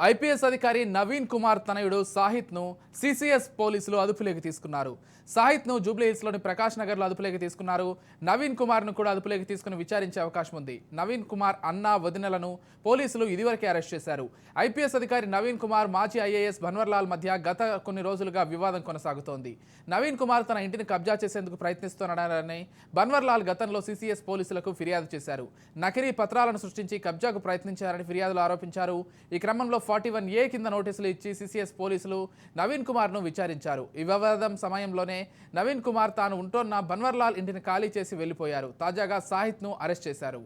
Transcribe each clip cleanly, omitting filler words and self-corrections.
IPS అధికారి నవీన్ కుమార్ తనయుడు సాహిత్ను CCS పోలీసులు అదుపులోకి తీసుకున్నారు. సాహిత్ను జూబ్లీహిల్స్లోని ప్రకాష్ నగర్లో అదుపులోకి తీసుకున్నారు. నవీన్ కుమార్ను కూడా అదుపులోకి తీసుకుని విచారించే అవకాశం ఉంది. నవీన్ కుమార్ అన్న వదినలను పోలీసులు ఇదివరకే అరెస్ట్ చేశారు. ఐపీఎస్ అధికారి నవీన్ కుమార్ మాజీ ఐఏఎస్ బన్వర్లాల్ మధ్య గత కొన్ని రోజులుగా వివాదం కొనసాగుతోంది. నవీన్ కుమార్ తన ఇంటిని కబ్జా చేసేందుకు ప్రయత్నిస్తున్నాడని బన్వర్లాల్ గతంలో సిసిఎస్ పోలీసులకు ఫిర్యాదు చేశారు. నకిలీ పత్రాలను సృష్టించి కబ్జాకు ప్రయత్నించారని ఫిర్యాదులు ఆరోపించారు. ఈ క్రమంలో 41A కింద నోటీసులు ఇచ్చి సిసిఎస్ పోలీసులు నవీన్ కుమార్ను విచారించారు. ఈ వివాదం సమయంలోనే నవీన్ కుమార్ తాను ఉంటోన్న బన్వర్లాల్ ఇంటిని ఖాళీ చేసి వెళ్లిపోయారు. తాజాగా సాహిత్ను అరెస్ట్ చేశారు.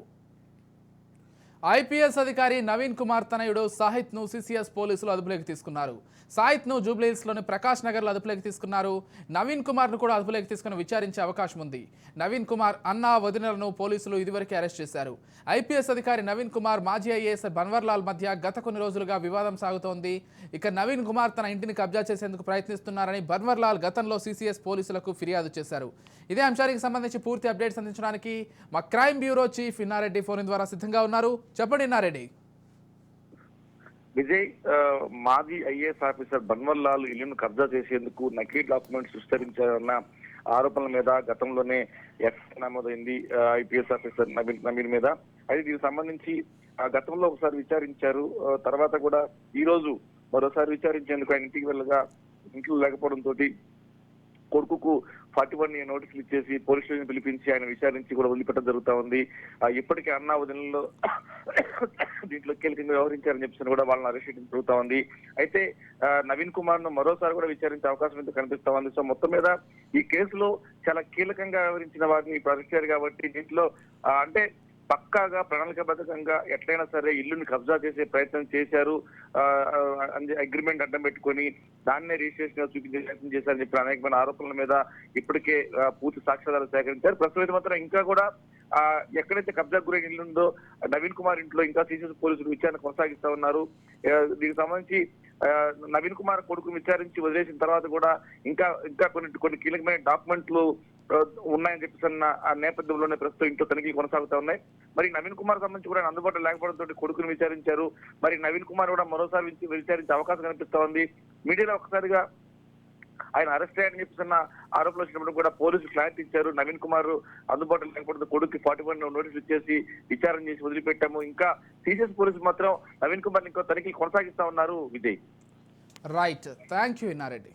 ఐపీఎస్ అధికారి నవీన్ కుమార్ తనయుడు సాహిత్ను సిసిఎస్ పోలీసులు అదుపులోకి తీసుకున్నారు. సాహిత్ను జూబ్లీహిల్స్లోని ప్రకాష్ నగర్లో అదుపులోకి తీసుకున్నారు. నవీన్ కుమార్ను కూడా అదుపులోకి తీసుకుని విచారించే అవకాశం ఉంది. నవీన్ కుమార్ అన్న వదినలను పోలీసులు ఇదివరకే అరెస్ట్ చేశారు. ఐపీఎస్ అధికారి నవీన్ కుమార్ మాజీ ఐఏఎస్ బన్వర్లాల్ మధ్య గత కొన్ని రోజులుగా వివాదం సాగుతోంది. ఇక నవీన్ కుమార్ తన ఇంటిని కబ్జా చేసేందుకు ప్రయత్నిస్తున్నారని బన్వర్లాల్ గతంలో సిసిఎస్ పోలీసులకు ఫిర్యాదు చేశారు. ఇదే అంశానికి సంబంధించి పూర్తి అప్డేట్స్ అందించడానికి మా crime bureau chief Inna Reddy phone ద్వారా సిద్ధంగా ఉన్నారు. చెప్పండి ఇన్నారెడ్డి. విజయ్, మాజీ ఐఏఎస్ ఆఫీసర్ బన్వర్లాల్ ఇల్లును కబ్జా చేసేందుకు నకిలీ డాక్యుమెంట్స్ విస్తరించారన్న ఆరోపణల మీద గతంలోనే ఎఫ్ఐఆర్ నమోదైంది ఐపీఎస్ ఆఫీసర్ నవీన్ మీద. అయితే దీనికి సంబంధించి గతంలో ఒకసారి విచారించారు. తర్వాత కూడా ఈ రోజు మరోసారి విచారించేందుకు ఆయన ఇంటికి వెళ్ళగా ఇంట్లో లేకపోవడంతో కొడుకుకు 41A నోటీసులు ఇచ్చేసి పోలీస్ స్టేషన్ పిలిపించి ఆయన విచారించి కూడా వదిలిపెట్టడం జరుగుతా ఉంది. ఇప్పటికే అన్నా వదినలో దీంట్లో కీలకంగా వ్యవహరించారని చెప్పి కూడా వాళ్ళని అరెస్ట్ చేయడం జరుగుతా ఉంది. అయితే నవీన్ కుమార్ ను మరోసారి కూడా విచారించే అవకాశం అయితే కనిపిస్తా ఉంది. సో మొత్తం మీద ఈ కేసులో చాలా కీలకంగా వ్యవహరించిన వారిని ఇప్పుడు అరెస్ట్ చేశారు కాబట్టి దీంట్లో అంటే పక్కాగా ప్రణాళికాబద్ధంగా ఎట్లయినా సరే ఇల్లుని కబ్జా చేసే ప్రయత్నం చేశారు. అగ్రిమెంట్ అడ్డం పెట్టుకొని దాన్నే రిజిస్ట్రేషన్ చూపించే ప్రయత్నం చేశారని చెప్పిన అనేకమైన ఆరోపణల మీద ఇప్పటికే పూర్తి సాక్ష్యాధారాలు సేకరించారు. ప్రస్తుతం మాత్రం ఇంకా కూడా ఎక్కడైతే కబ్జా గురైన ఇల్లు ఉందో నవీన్ కుమార్ ఇంట్లో ఇంకా సిసిఎస్ పోలీసులు విచారణ కొనసాగిస్తా ఉన్నారు. దీనికి సంబంధించి నవీన్ కుమార్ కొడుకును విచారించి వదిలేసిన తర్వాత కూడా ఇంకా కొన్ని కీలకమైన డాక్యుమెంట్లు ఉన్నాయని చెప్పేసి ఆ నేపథ్యంలోనే ప్రస్తుతం ఇంట్లో తనిఖీలు కొనసాగుతా ఉన్నాయి. మరి నవీన్ కుమార్ సంబంధించి కూడా అందుబాటులో లేకపోవడంతో కొడుకును విచారించారు. మరి నవీన్ కుమార్ కూడా మరోసారి విచారించే అవకాశం కనిపిస్తా ఉంది. మీడియాలో ఒకసారిగా ఆయన అరెస్ట్ అయ్యారని చెప్పేసి ఆరోపణలు వచ్చినప్పుడు కూడా పోలీసులు క్లారిటీ ఇచ్చారు. నవీన్ కుమార్ అందుబాటులో లేకపోతే కొడుకు 41 నోటీసులు ఇచ్చేసి విచారణ చేసి వదిలిపెట్టాము. ఇంకా సిసిఎస్ పోలీసులు మాత్రం నవీన్ కుమార్ ఇంకో తనిఖీలు కొనసాగిస్తా ఉన్నారు. Vijay, right, thank you Inna Reddy.